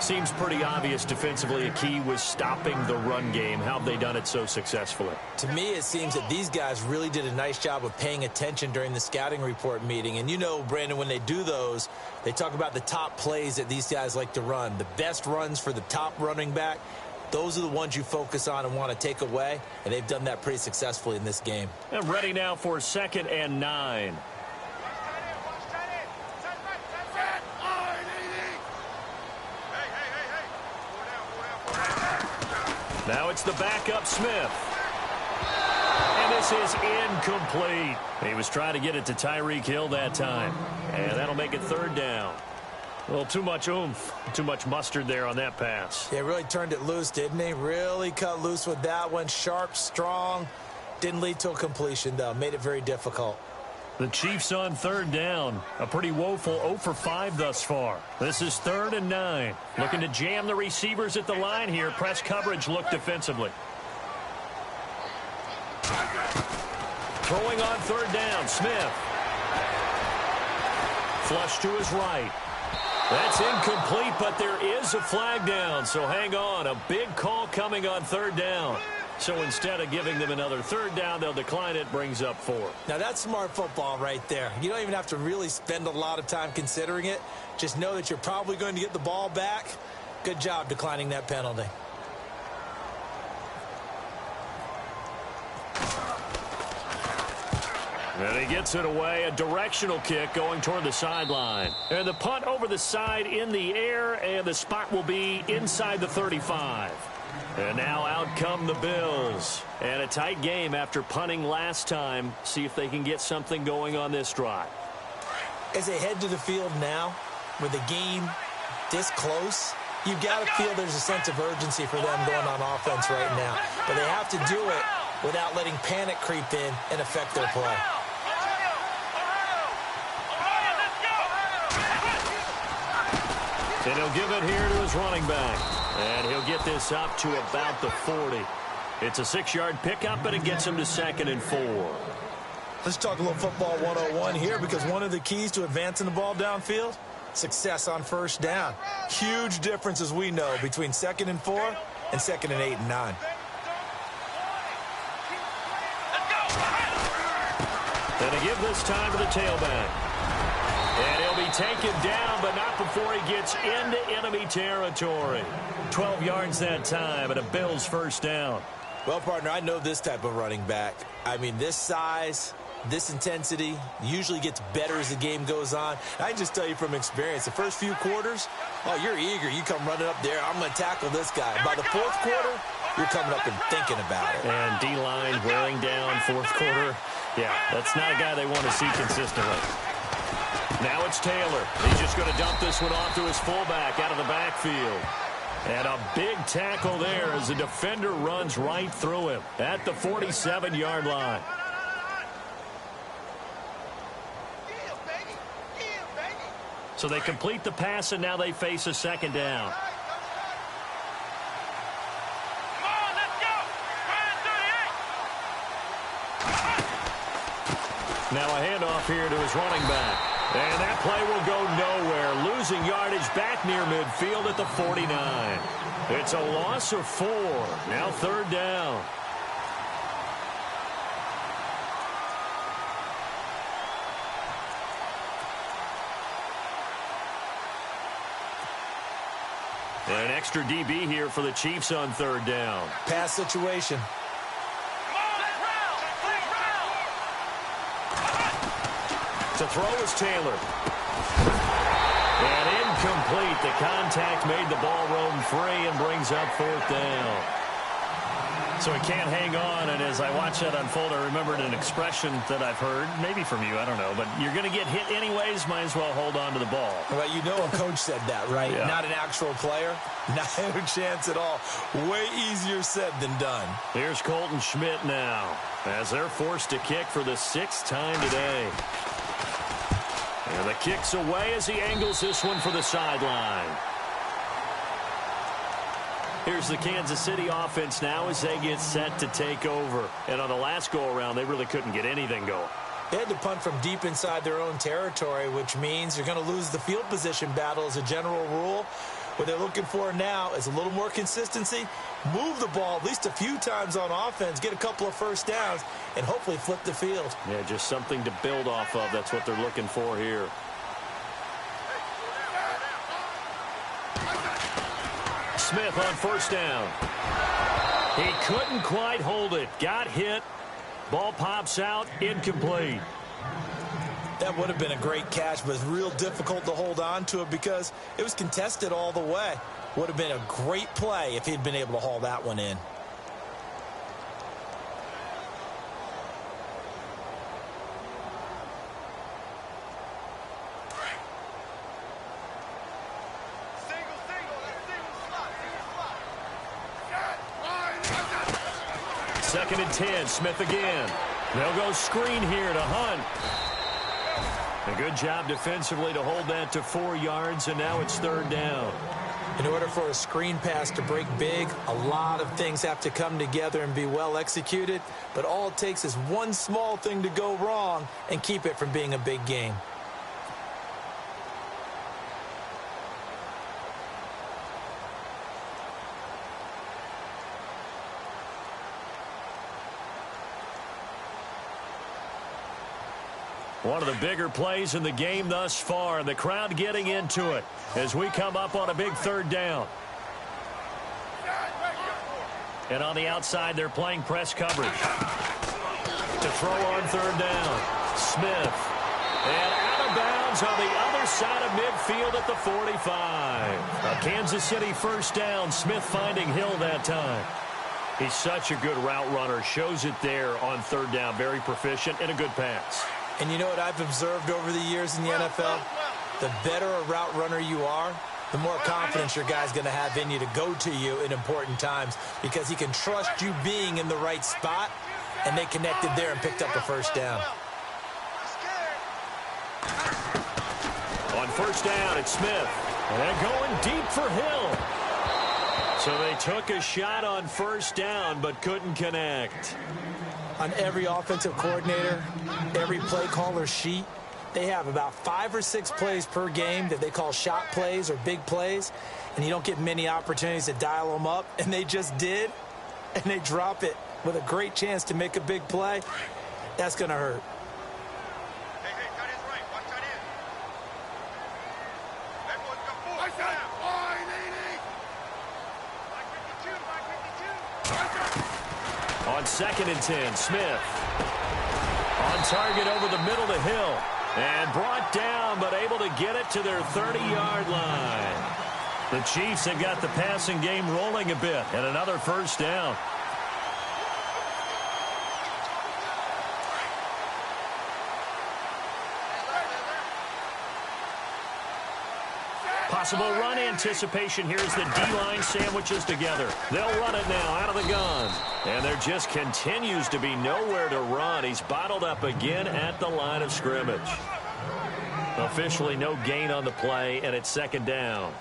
Seems pretty obvious defensively a key was stopping the run game. How have they done it so successfully? To me, it seems that these guys really did a nice job of paying attention during the scouting report meeting. And you know, Brandon, when they do those, they talk about the top plays that these guys like to run. The best runs for the top running back. Those are the ones you focus on and want to take away, and they've done that pretty successfully in this game. And ready now for 2nd and 9. Now it's the backup Smith. And this is incomplete. He was trying to get it to Tyreek Hill that time. And that'll make it 3rd down. Well, too much oomph, too much mustard there on that pass. Yeah, really turned it loose, didn't he? Really cut loose with that one. Sharp, strong. Didn't lead to a completion, though. Made it very difficult. The Chiefs on 3rd down. A pretty woeful 0 for 5 thus far. This is 3rd and 9. Looking to jam the receivers at the line here. Press coverage look defensively. Throwing on 3rd down, Smith. Flush to his right. That's incomplete, but there is a flag down, so hang on. A big call coming on 3rd down. So instead of giving them another 3rd down, they'll decline it, brings up 4. Now, that's smart football right there. You don't even have to really spend a lot of time considering it. Just know that you're probably going to get the ball back. Good job declining that penalty. And he gets it away. A directional kick going toward the sideline. And the punt over the side in the air, and the spot will be inside the 35. And now out come the Bills. And a tight game after punting last time. See if they can get something going on this drive. As they head to the field now, with the game this close, you've got to feel there's a sense of urgency for them going on offense right now. But they have to do it without letting panic creep in and affect their play. And he'll give it here to his running back. And he'll get this up to about the 40. It's a 6-yard pickup, but it gets him to 2nd and 4. Let's talk a little football 101 here, because one of the keys to advancing the ball downfield, success on 1st down. Huge difference, as we know, between 2nd and 4 and 2nd and 8 and 9. And to give this time to the tailback. And he'll be taken down, but not before he gets into enemy territory. 12 yards that time, and a Bills 1st down. Well, partner, I know this type of running back. I mean, this size, this intensity usually gets better as the game goes on. I can just tell you from experience, the first few quarters, oh, you're eager. You come running up there. I'm going to tackle this guy. By the fourth quarter, you're coming up and thinking about it. And D-line wearing down fourth quarter. Yeah, that's not a guy they want to see consistently. Now it's Taylor. He's just going to dump this one off to his fullback out of the backfield. And a big tackle there as the defender runs right through him at the 47-yard line. So they complete the pass, and now they face a second down. Now a handoff here to his running back. And that play will go nowhere. Losing yardage back near midfield at the 49. It's a loss of 4. Now third down. An extra DB here for the Chiefs on third down. Pass situation. To throw is Taylor. And incomplete. The contact made the ball roam free and brings up fourth down. So he can't hang on, and as I watch that unfold, I remembered an expression that I've heard, maybe from you, I don't know, but you're going to get hit anyways, might as well hold on to the ball. Well, you know a coach said that, right? Yeah. Not an actual player. Not a chance at all. Way easier said than done. Here's Colton Schmidt now, as they're forced to kick for the 6th time today. And the kick's away as he angles this one for the sideline. Here's the Kansas City offense now as they get set to take over. And on the last go-around, they really couldn't get anything going. They had to punt from deep inside their own territory, which means you're going to lose the field position battle as a general rule. What they're looking for now is a little more consistency, move the ball at least a few times on offense, get a couple of first downs, and hopefully flip the field. Yeah, just something to build off of. That's what they're looking for here. Smith on first down. He couldn't quite hold it. Got hit. Ball pops out. Incomplete. That would have been a great catch, but it's real difficult to hold on to it because it was contested all the way. Would have been a great play if he'd been able to haul that one in. Second and 10. Smith again. They'll go screen here to Hunt. A good job defensively to hold that to 4 yards, and now it's third down. In order for a screen pass to break big, a lot of things have to come together and be well executed, but all it takes is one small thing to go wrong and keep it from being a big game. One of the bigger plays in the game thus far. The crowd getting into it as we come up on a big third down. And on the outside, they're playing press coverage. To throw on third down. Smith. And out of bounds on the other side of midfield at the 45. A Kansas City first down. Smith finding Hill that time. He's such a good route runner. Shows it there on third down. Very proficient and a good pass. And you know what I've observed over the years in the NFL? The better a route runner you are, the more confidence your guy's going to have in you to go to you in important times because he can trust you being in the right spot, and they connected there and picked up a first down. On first down, it's Smith. And going deep for Hill. So they took a shot on first down but couldn't connect. On every offensive coordinator, every play caller sheet, they have about 5 or 6 plays per game that they call shot plays or big plays, and you don't get many opportunities to dial them up, and they just did, and they drop it with a great chance to make a big play. That's going to hurt. on 2nd and 10. Smith on target over the middle to Hill. And brought down, but able to get it to their 30-yard line. The Chiefs have got the passing game rolling a bit, and another first down. Possible run anticipation here as the D-line sandwiches together. They'll run it now out of the gun. And there just continues to be nowhere to run. He's bottled up again at the line of scrimmage. Officially no gain on the play, and it's 2nd down.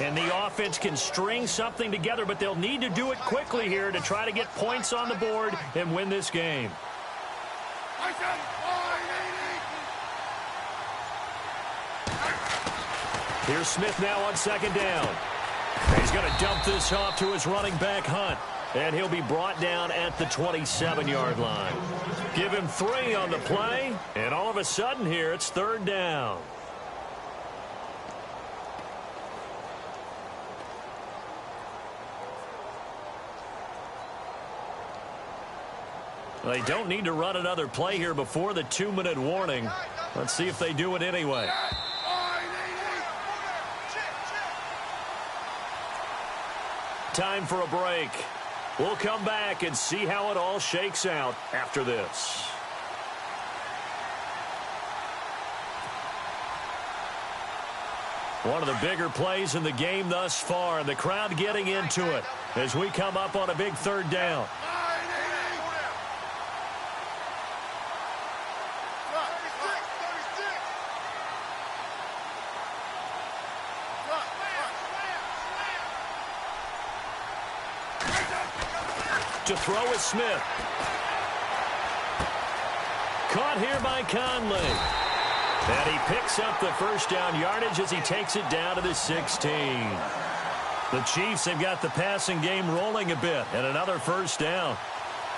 And the offense can string something together, but they'll need to do it quickly here to try to get points on the board and win this game. Here's Smith now on 2nd down. He's going to dump this off to his running back, Hunt. And he'll be brought down at the 27-yard line. Give him 3 on the play, and all of a sudden here it's 3rd down. They don't need to run another play here before the 2-minute warning. Let's see if they do it anyway. Time for a break. We'll come back and see how it all shakes out after this. One of the bigger plays in the game thus far, and the crowd getting into it as we come up on a big 3rd down. To throw is Smith. Caught here by Conley. And he picks up the first down yardage as he takes it down to the 16. The Chiefs have got the passing game rolling a bit, and another first down.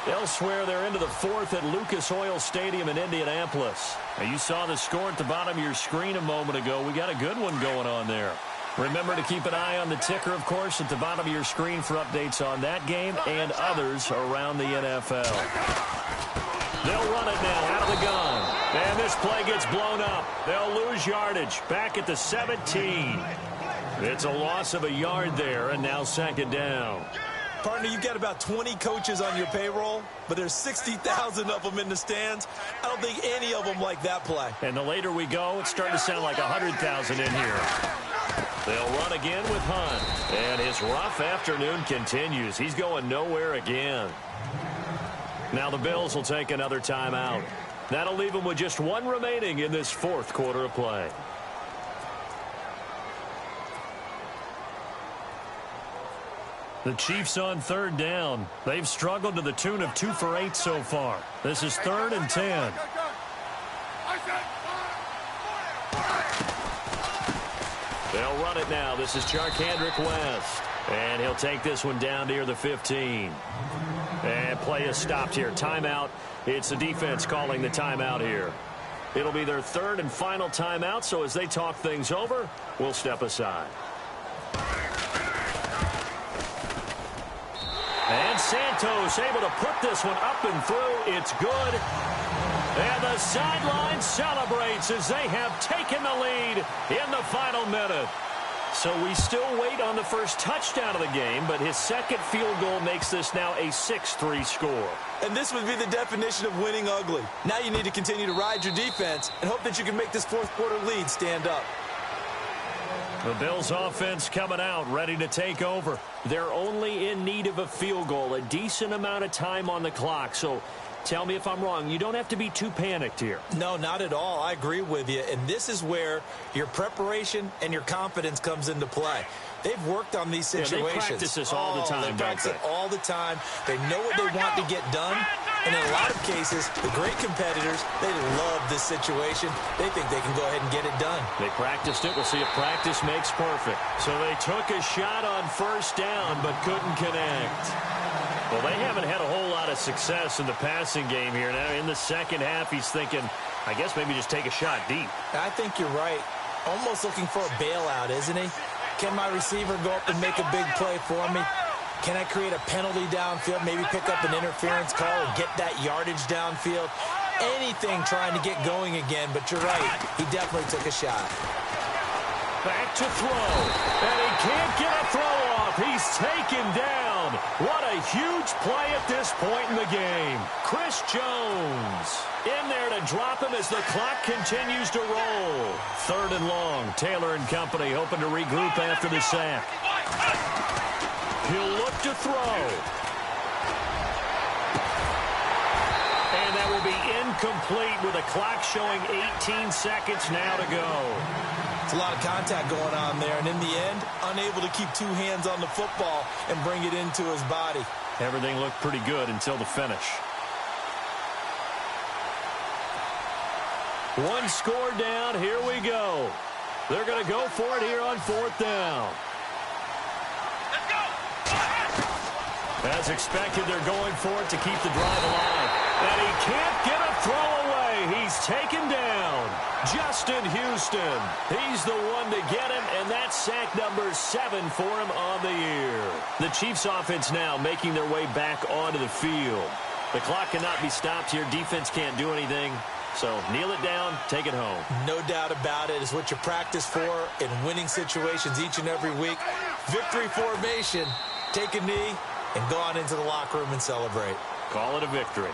Elsewhere, they're into the 4th at Lucas Oil Stadium in Indianapolis. Now, you saw the score at the bottom of your screen a moment ago. We got a good one going on there. Remember to keep an eye on the ticker, of course, at the bottom of your screen for updates on that game and others around the NFL. They'll run it now out of the gun. And this play gets blown up. They'll lose yardage back at the 17. It's a loss of a yard there, and now 2nd down. Partner, you've got about 20 coaches on your payroll, but there's 60,000 of them in the stands. I don't think any of them like that play. And the later we go, it's starting to sound like 100,000 in here. They'll run again with Hunt. And his rough afternoon continues. He's going nowhere again. Now the Bills will take another timeout. That'll leave them with just 1 remaining in this 4th quarter of play. The Chiefs on 3rd down. They've struggled to the tune of 2 for 8 so far. This is 3rd and 10. They'll run it now. This is Charkandrick West. And he'll take this one down near the 15. And play is stopped here. Timeout. It's the defense calling the timeout here. It'll be their 3rd and final timeout, so as they talk things over, we'll step aside. And Santos able to put this one up and through. It's good. And the sideline celebrates as they have taken the lead in the final minute. So we still wait on the first touchdown of the game, but his 2nd field goal makes this now a 6-3 score. And this would be the definition of winning ugly. Now you need to continue to ride your defense and hope that you can make this 4th quarter lead stand up. The Bills offense coming out, ready to take over. They're only in need of a field goal, a decent amount of time on the clock. So tell me if I'm wrong. You don't have to be too panicked here. No, not at all. I agree with you. And this is where your preparation and your confidence comes into play. They've worked on these situations. Yeah, they practice this all the time. They practice it all the time. They know what they want to get done. And in a lot of cases, the great competitors, they love this situation. They think they can go ahead and get it done. They practiced it. We'll see if practice makes perfect. So they took a shot on 1st down but couldn't connect. Well, they haven't had a whole lot of success in the passing game here. Now, in the 2nd half, he's thinking, I guess maybe just take a shot deep. I think you're right. Almost looking for a bailout, isn't he? Can my receiver go up and make a big play for me? Can I create a penalty downfield, maybe pick up an interference call and get that yardage downfield? Anything trying to get going again, but you're right. He definitely took a shot. Back to throw, and he can't get a throw off. He's taken down. What a huge play at this point in the game. Chris Jones in there to drop him as the clock continues to roll. 3rd and long. Taylor and company hoping to regroup after the sack. He'll look to throw. And that will be incomplete with the clock showing 18 seconds now to go. It's a lot of contact going on there, and in the end, unable to keep 2 hands on the football and bring it into his body. Everything looked pretty good until the finish. 1 score down. Here we go. They're going to go for it here on 4th down. As expected, they're going for it to keep the drive alive. And he can't get a throw away. He's taken down. Justin Houston. He's the one to get him, and that's sack number 7 for him on the year. The Chiefs offense now making their way back onto the field. The clock cannot be stopped here. Defense can't do anything. So kneel it down, take it home. No doubt about it. It's what you practice for in winning situations each and every week. Victory formation. Take a knee and go on into the locker room and celebrate. Call it a victory.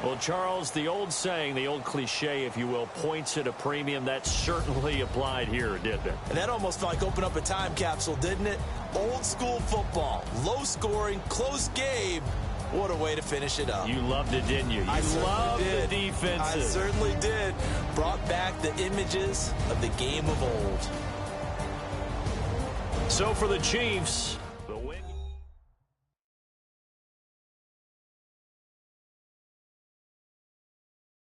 Well, Charles, the old saying, the old cliche, if you will, points at a premium. That certainly applied here, didn't it? And that almost like opened up a time capsule, didn't it? Old school football, low scoring, close game. What a way to finish it up. You loved it, didn't you? I loved did. The defenses. I certainly did. Brought back the images of the game of old. So for the Chiefs,